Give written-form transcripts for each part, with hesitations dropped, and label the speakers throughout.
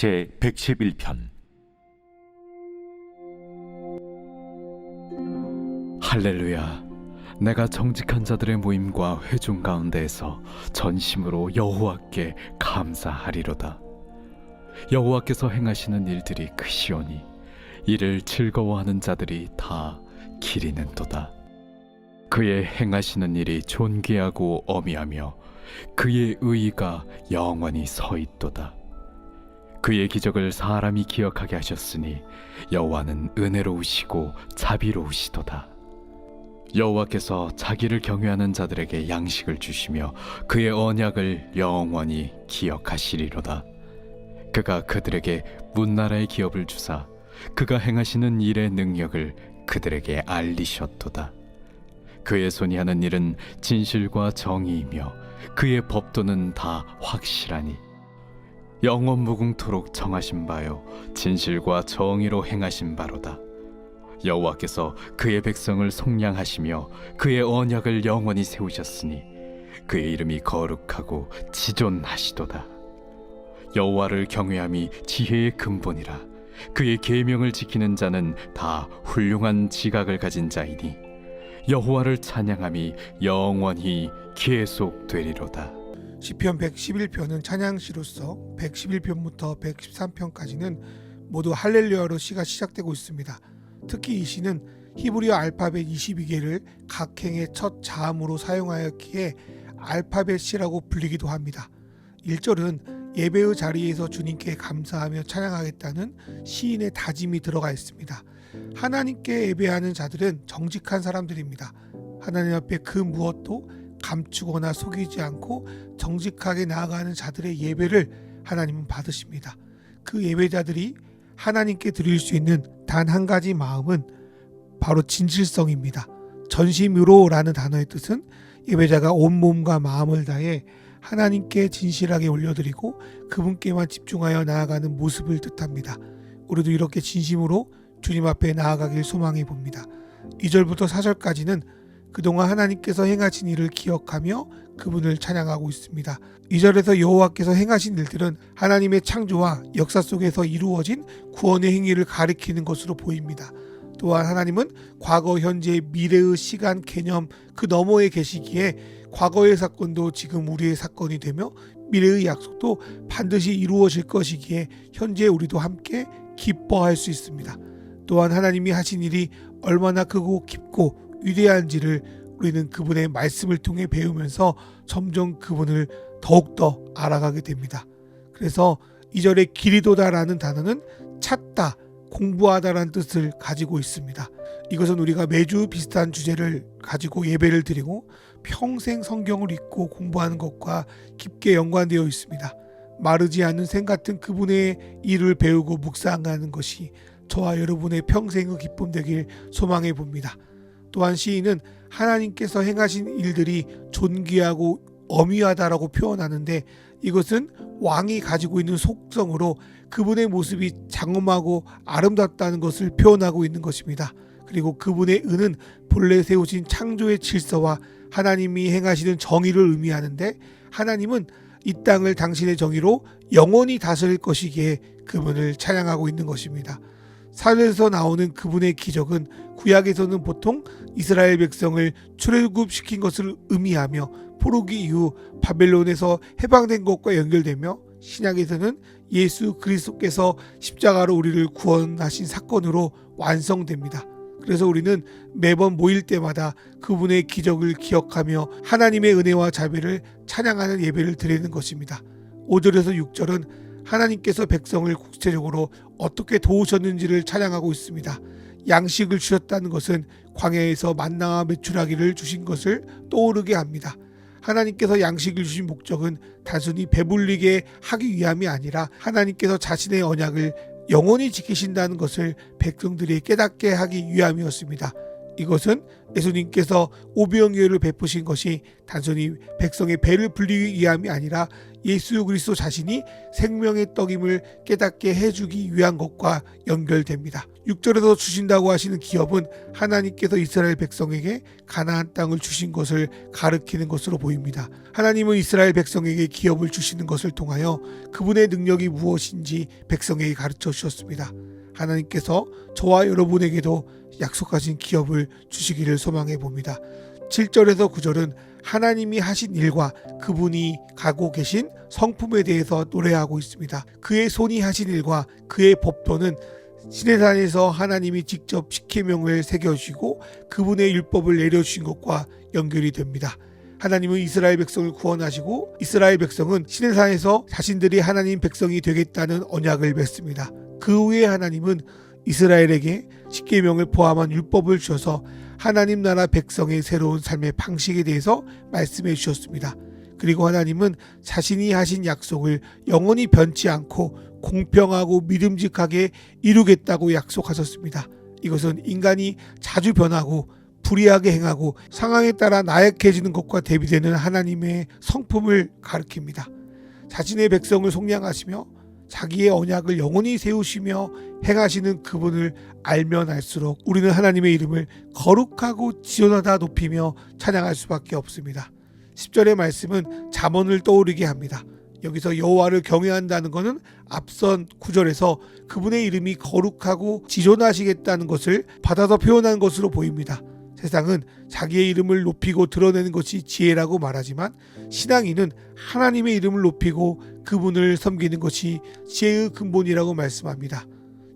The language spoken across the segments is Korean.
Speaker 1: 제 111편.
Speaker 2: 할렐루야. 내가 정직한 자들의 모임과 회중 가운데에서 전심으로 여호와께 감사하리로다. 여호와께서 행하시는 일들이 크시오니 이를 즐거워하는 자들이 다 기리는도다. 그의 행하시는 일이 존귀하고 어미하며 그의 의의가 영원히 서 있도다. 그의 기적을 사람이 기억하게 하셨으니 여호와는 은혜로우시고 자비로우시도다. 여호와께서 자기를 경외하는 자들에게 양식을 주시며 그의 언약을 영원히 기억하시리로다. 그가 그들에게 문나라의 기업을 주사 그가 행하시는 일의 능력을 그들에게 알리셨도다. 그의 손이 하는 일은 진실과 정의이며 그의 법도는 다 확실하니 영원 무궁토록 정하신 바요 진실과 정의로 행하신 바로다. 여호와께서 그의 백성을 속량하시며 그의 언약을 영원히 세우셨으니 그의 이름이 거룩하고 지존하시도다. 여호와를 경외함이 지혜의 근본이라. 그의 계명을 지키는 자는 다 훌륭한 지각을 가진 자이니 여호와를 찬양함이 영원히 계속되리로다.
Speaker 3: 시편 111편은 찬양시로서 111편부터 113편까지는 모두 할렐루야로 시가 시작되고 있습니다. 특히 이 시는 히브리어 알파벳 22개를 각 행의 첫 자음으로 사용하였기에 알파벳 시라고 불리기도 합니다. 1절은 예배의 자리에서 주님께 감사하며 찬양하겠다는 시인의 다짐이 들어가 있습니다. 하나님께 예배하는 자들은 정직한 사람들입니다. 하나님 앞에 그 무엇도 감추거나 속이지 않고 정직하게 나아가는 자들의 예배를 하나님은 받으십니다. 그 예배자들이 하나님께 드릴 수 있는 단 한 가지 마음은 바로 진실성입니다. 전심으로 라는 단어의 뜻은 예배자가 온 몸과 마음을 다해 하나님께 진실하게 올려드리고 그분께만 집중하여 나아가는 모습을 뜻합니다. 우리도 이렇게 진심으로 주님 앞에 나아가길 소망해 봅니다. 2절부터 4절까지는 그동안 하나님께서 행하신 일을 기억하며 그분을 찬양하고 있습니다. 2절에서 여호와께서 행하신 일들은 하나님의 창조와 역사 속에서 이루어진 구원의 행위를 가리키는 것으로 보입니다. 또한 하나님은 과거, 현재, 미래의 시간, 개념 그 너머에 계시기에 과거의 사건도 지금 우리의 사건이 되며 미래의 약속도 반드시 이루어질 것이기에 현재 우리도 함께 기뻐할 수 있습니다. 또한 하나님이 하신 일이 얼마나 크고 깊고 위대한지를 우리는 그분의 말씀을 통해 배우면서 점점 그분을 더욱더 알아가게 됩니다. 그래서 2절의 기리도다라는 단어는 찾다, 공부하다라는 뜻을 가지고 있습니다. 이것은 우리가 매주 비슷한 주제를 가지고 예배를 드리고 평생 성경을 읽고 공부하는 것과 깊게 연관되어 있습니다. 마르지 않는 샘 같은 그분의 일을 배우고 묵상하는 것이 저와 여러분의 평생의 기쁨 되길 소망해 봅니다. 또한 시인은 하나님께서 행하신 일들이 존귀하고 어미하다라고 표현하는데 이것은 왕이 가지고 있는 속성으로 그분의 모습이 장엄하고 아름답다는 것을 표현하고 있는 것입니다. 그리고 그분의 은은 본래 세우신 창조의 질서와 하나님이 행하시는 정의를 의미하는데 하나님은 이 땅을 당신의 정의로 영원히 다스릴 것이기에 그분을 찬양하고 있는 것입니다. 사도에서 나오는 그분의 기적은 구약에서는 보통 이스라엘 백성을 출애굽시킨 것을 의미하며 포로기 이후 바벨론에서 해방된 것과 연결되며 신약에서는 예수 그리스도께서 십자가로 우리를 구원하신 사건으로 완성됩니다. 그래서 우리는 매번 모일 때마다 그분의 기적을 기억하며 하나님의 은혜와 자비를 찬양하는 예배를 드리는 것입니다. 5절에서 6절은 하나님께서 백성을 구체적으로 어떻게 도우셨는지를 찬양하고 있습니다. 양식을 주셨다는 것은 광야에서 만나와 메추라기를 주신 것을 떠오르게 합니다. 하나님께서 양식을 주신 목적은 단순히 배불리게 하기 위함이 아니라 하나님께서 자신의 언약을 영원히 지키신다는 것을 백성들이 깨닫게 하기 위함이었습니다. 이것은 예수님께서 오병이어를 베푸신 것이 단순히 백성의 배를 불리기 위함이 아니라 예수 그리스도 자신이 생명의 떡임을 깨닫게 해주기 위한 것과 연결됩니다. 6절에서 주신다고 하시는 기업은 하나님께서 이스라엘 백성에게 가나안 땅을 주신 것을 가리키는 것으로 보입니다. 하나님은 이스라엘 백성에게 기업을 주시는 것을 통하여 그분의 능력이 무엇인지 백성에게 가르쳐 주셨습니다. 하나님께서 저와 여러분에게도 약속하신 기업을 주시기를 소망해 봅니다. 7절에서 9절은 하나님이 하신 일과 그분이 가고 계신 성품에 대해서 노래하고 있습니다. 그의 손이 하신 일과 그의 법도는 시내산에서 하나님이 직접 십계명을 새겨주시고 그분의 율법을 내려주신 것과 연결이 됩니다. 하나님은 이스라엘 백성을 구원하시고 이스라엘 백성은 시내산에서 자신들이 하나님 백성이 되겠다는 언약을 맺습니다. 그 후에 하나님은 이스라엘에게 십계명을 포함한 율법을 주셔서 하나님 나라 백성의 새로운 삶의 방식에 대해서 말씀해 주셨습니다. 그리고 하나님은 자신이 하신 약속을 영원히 변치 않고 공평하고 믿음직하게 이루겠다고 약속하셨습니다. 이것은 인간이 자주 변하고 불의하게 행하고 상황에 따라 나약해지는 것과 대비되는 하나님의 성품을 가리킵니다. 자신의 백성을 속량하시며 자기의 언약을 영원히 세우시며 행하시는 그분을 알면 알수록 우리는 하나님의 이름을 거룩하고 지존하다 높이며 찬양할 수밖에 없습니다. 10절의 말씀은 잠언을 떠오르게 합니다. 여기서 여호와를 경외한다는 것은 앞선 9절에서 그분의 이름이 거룩하고 지존하시겠다는 것을 받아서 표현한 것으로 보입니다. 세상은 자기의 이름을 높이고 드러내는 것이 지혜라고 말하지만 신앙인은 하나님의 이름을 높이고 그분을 섬기는 것이 지혜의 근본이라고 말씀합니다.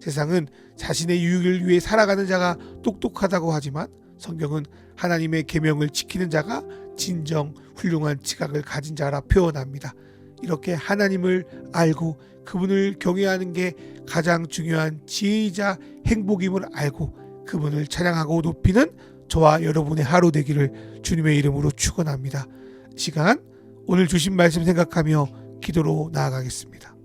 Speaker 3: 세상은 자신의 유익을 위해 살아가는 자가 똑똑하다고 하지만 성경은 하나님의 계명을 지키는 자가 진정 훌륭한 지각을 가진 자라 표현합니다. 이렇게 하나님을 알고 그분을 경외하는 게 가장 중요한 지혜이자 행복임을 알고 그분을 찬양하고 높이는 저와 여러분의 하루 되기를 주님의 이름으로 축원합니다. 시간 오늘 주신 말씀 생각하며 기도로 나아가겠습니다.